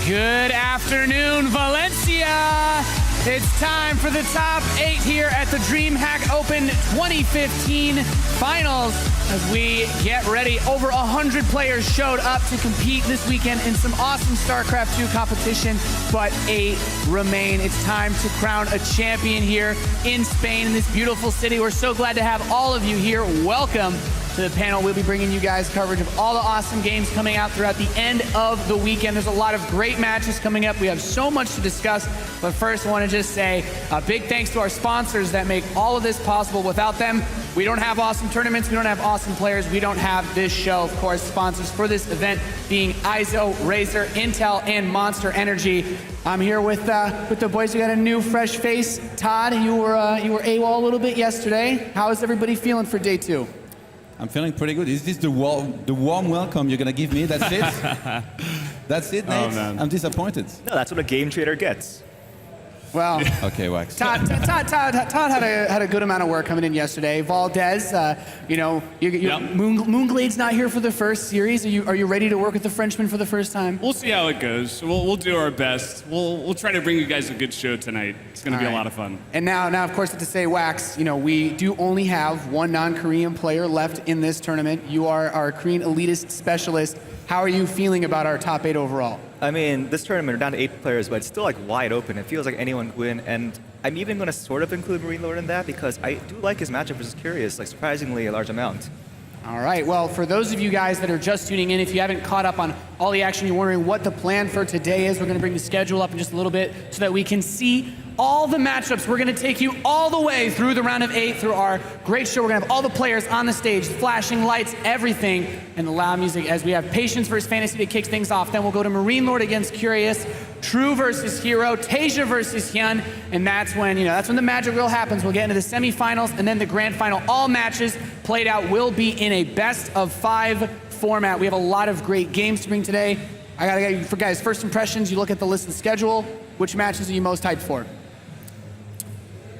Good afternoon, Valencia. It's time for the top 8 here at the DreamHack Open 2015 Finals. As we get ready, over 100 players showed up to compete this weekend in some awesome StarCraft 2 competition, but 8 remain. It's time to crown a champion here in Spain, in this beautiful city. We're so glad to have all of you here. Welcome to the panel. We'll be bringing you guys coverage of all the awesome games coming out throughout the end of the weekend. There's a lot of great matches coming up. We have so much to discuss, but first I want to just say a big thanks to our sponsors that make all of this possible. Without them, we don't have awesome tournaments, we don't have awesome players, we don't have this show. Of course, sponsors for this event being ISO, Razer, Intel, and Monster Energy. I'm here with the boys. We got a new fresh face. Todd, you were AWOL a little bit yesterday. How is everybody feeling for day 2? I'm feeling pretty good. Is this the warm welcome you're going to give me? That's it? That's it, Nate? Oh, man. I'm disappointed. No, that's what a game trader gets. Well, okay, Wax. Todd had a good amount of work coming in yesterday. Valdez, Moonglade's not here for the first series. Are you ready to work with the Frenchman for the first time? We'll see how it goes. We'll do our best. We'll try to bring you guys a good show tonight. It's going to be a lot of fun. And now, of course, to say, Wax, we do only have one non-Korean player left in this tournament. You are our Korean elitist specialist. How are you feeling about our top 8 overall? I mean, this tournament, we're down to 8 players, but it's still like wide open. It feels like anyone could win, and I'm even going to sort of include Marine Lord in that because I do like his matchup versus Curious, like surprisingly a large amount. All right, well, for those of you guys that are just tuning in, if you haven't caught up on all the action, you're wondering what the plan for today is, we're going to bring the schedule up in just a little bit so that we can see all the matchups. We're going to take you all the way through the round of 8, through our great show. We're going to have all the players on the stage, flashing lights, everything, and the loud music as we have Patience versus Fantasy that kicks things off. Then we'll go to Marine Lord against Curious, True versus Hero, Tasia versus Hyun, and that's when the magic real happens. We'll get into the semifinals and then the grand final. All matches played out will be in a best of 5 format. We have a lot of great games to bring today. I gotta get you, for guys, first impressions, you look at the list of schedule. Which matches are you most hyped for?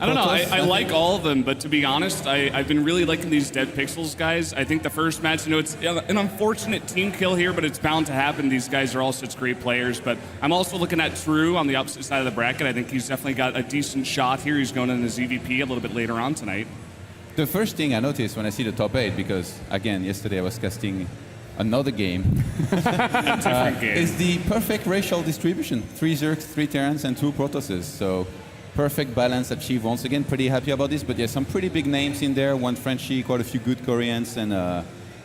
I don't know. I like all of them, but to be honest, I've been really liking these Dead Pixels guys. I think the first match, it's an unfortunate team kill here, but it's bound to happen. These guys are all such great players. But I'm also looking at True on the opposite side of the bracket. I think he's definitely got a decent shot here. He's going in the ZVP a little bit later on tonight. The first thing I noticed when I see the top 8, because again, yesterday I was casting another game, is the perfect racial distribution. 3 Zergs, 3 Terrans, and 2 Protosses. So perfect balance achieved once again. Pretty happy about this, but yeah, some pretty big names in there. One Frenchie, quite a few good Koreans, and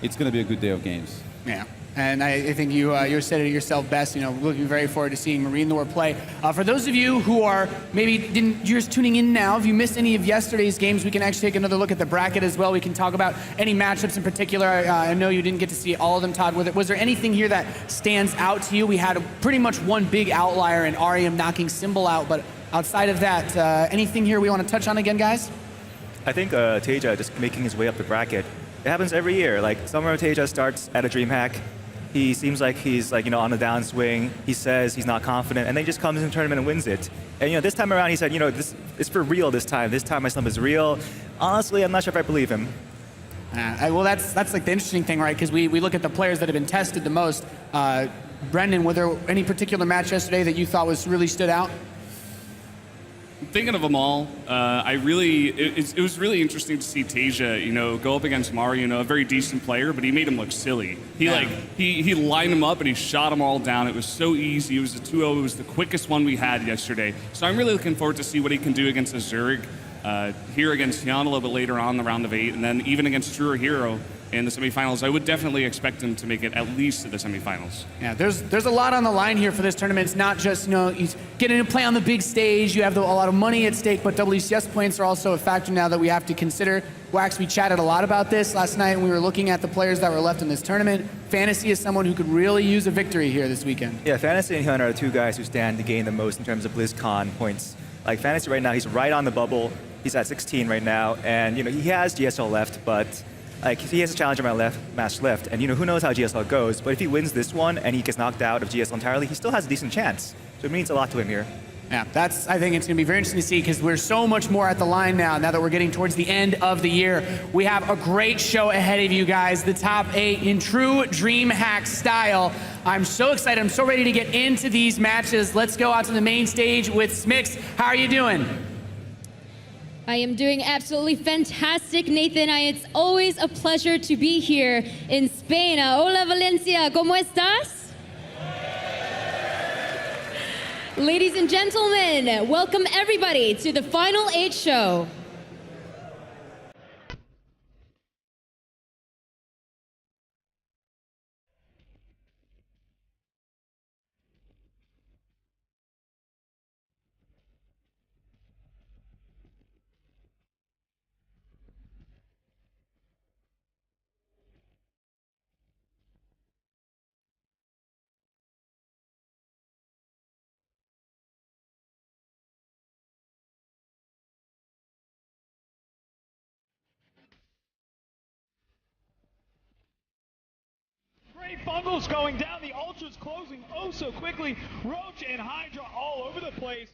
it's going to be a good day of games. Yeah, and I think you said it yourself best. Looking very forward to seeing Marine Lord play. For those of you who are maybe you're just tuning in now, if you missed any of yesterday's games, we can actually take another look at the bracket as well. We can talk about any matchups in particular. I know you didn't get to see all of them, Todd. Was there anything here that stands out to you? We had pretty much one big outlier in Arium knocking Symbol out, but outside of that, anything here we want to touch on again, guys? I think Tasia just making his way up the bracket. It happens every year. Like, summer Tasia starts at a DreamHack. He seems like he's on the downswing. He says he's not confident, and then he just comes in the tournament and wins it. And this time around, he said, this it's for real this time. This time my slump is real. Honestly, I'm not sure if I believe him. Well, that's like the interesting thing, right? Because we look at the players that have been tested the most. Brendan, were there any particular match yesterday that you thought really stood out? Thinking of them all, it was really interesting to see Tasia, go up against Mario, a very decent player, but he made him look silly. He lined him up and he shot them all down. It was so easy. It was a 2-0. It was the quickest one we had yesterday. So I'm really looking forward to see what he can do against a Zerg, here against Hyun a little bit later on in the round of 8, and then even against True or Hero in the semifinals. I would definitely expect him to make it at least to the semifinals. Yeah, there's a lot on the line here for this tournament. It's not just, he's getting to play on the big stage. You have a lot of money at stake, but WCS points are also a factor now that we have to consider. Wax, we chatted a lot about this last night, and we were looking at the players that were left in this tournament. Fantasy is someone who could really use a victory here this weekend. Yeah, Fantasy and Hyun are the 2 guys who stand to gain the most in terms of BlizzCon points. Like, Fantasy right now, he's right on the bubble. He's at 16 right now, and he has GSL left, but he has a challenger match left, and who knows how GSL goes, but if he wins this one and he gets knocked out of GSL entirely, he still has a decent chance. So it means a lot to him here. Yeah, I think it's going to be very interesting to see because we're so much more at the line now that we're getting towards the end of the year. We have a great show ahead of you guys, the top 8 in true DreamHack style. I'm so excited. I'm so ready to get into these matches. Let's go out to the main stage with Smix. How are you doing? I am doing absolutely fantastic, Nathan. It's always a pleasure to be here in Spain. Hola, Valencia. ¿Cómo estás? Ladies and gentlemen, welcome everybody to the Final 8 show. Great bundles going down. The Ultra's closing oh so quickly. Roach and Hydra all over the place.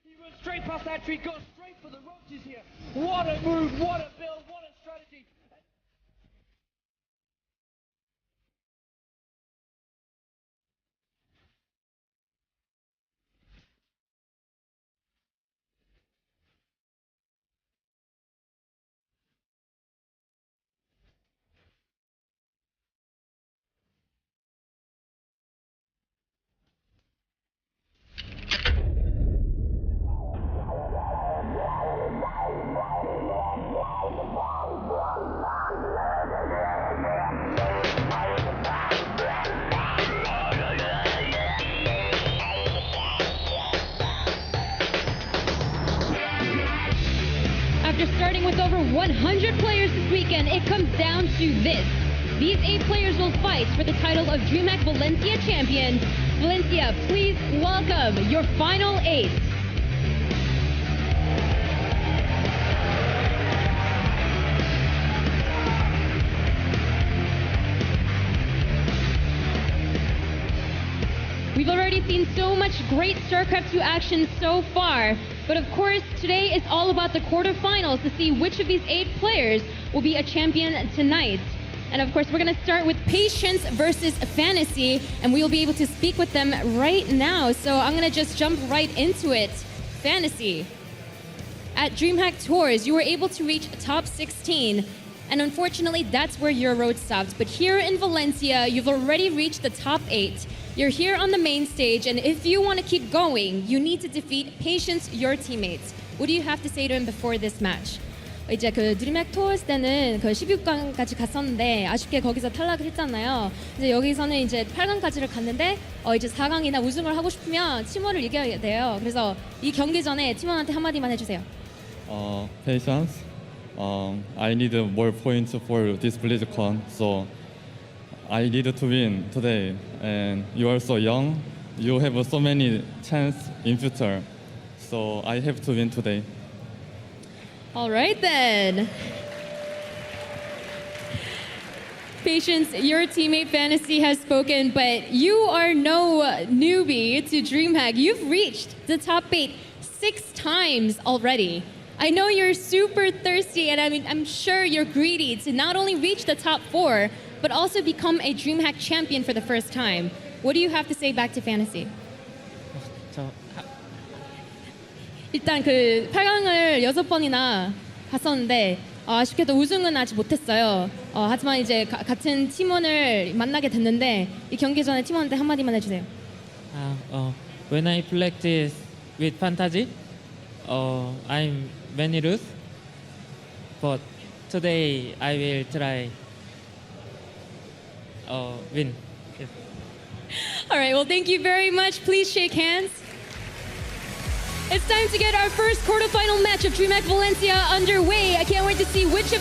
He runs straight past that tree, goes straight for the Roaches here. What a move, what a build, what a strategy. After starting with over 100 players this weekend, it comes down to this. These 8 players will fight for the title of DreamHack Valencia champion. Valencia, please welcome your final 8. We've already seen so much great StarCraft 2 action so far, but of course today is all about the quarterfinals to see which of these 8 players will be a champion tonight. And of course we're going to start with Patience versus Fantasy, and we will be able to speak with them right now. So I'm going to just jump right into it. Fantasy. At DreamHack Tours, you were able to reach top 16, and unfortunately that's where your road stopped. But here in Valencia, you've already reached the top 8. You're here on the main stage, and if you want to keep going, you need to defeat Patience, your teammates. What do you have to say to him before this match? 이제 그 드림핵 투어스 때는 그 16강까지 갔었는데 아쉽게 거기서 탈락을 했잖아요. 이제 여기서는 이제 8강까지를 갔는데 이제 4강이나 우승을 하고 싶으면 팀원을 이겨야 돼요. 그래서 이 경기 전에 팀원한테 한마디만 해주세요. Patience. I need more points for this BlizzCon, so I need to win today. And you are so young. You have so many chances in future, so I have to win today. All right then. Patience, your teammate Fantasy has spoken, but you are no newbie to DreamHack. You've reached the top 8 6 times already. I know you're super thirsty, and I'm sure you're greedy to not only reach the top 4, but also become a DreamHack champion for the first time. What do you have to say back to Fantasy? 일단 그 8강을 6번이나 갔었는데 아쉽게도 우승은 아직 못했어요. 하지만 이제 같은 팀원을 만나게 됐는데 이 경기 전에 팀원한테 한마디만 해주세요. When I practice with Fantasy, I'm many lose, but today I will try win. Yes. All right, well, thank you very much. Please shake hands. It's time to get our first quarterfinal match of DreamHack Valencia underway. I can't wait to see which of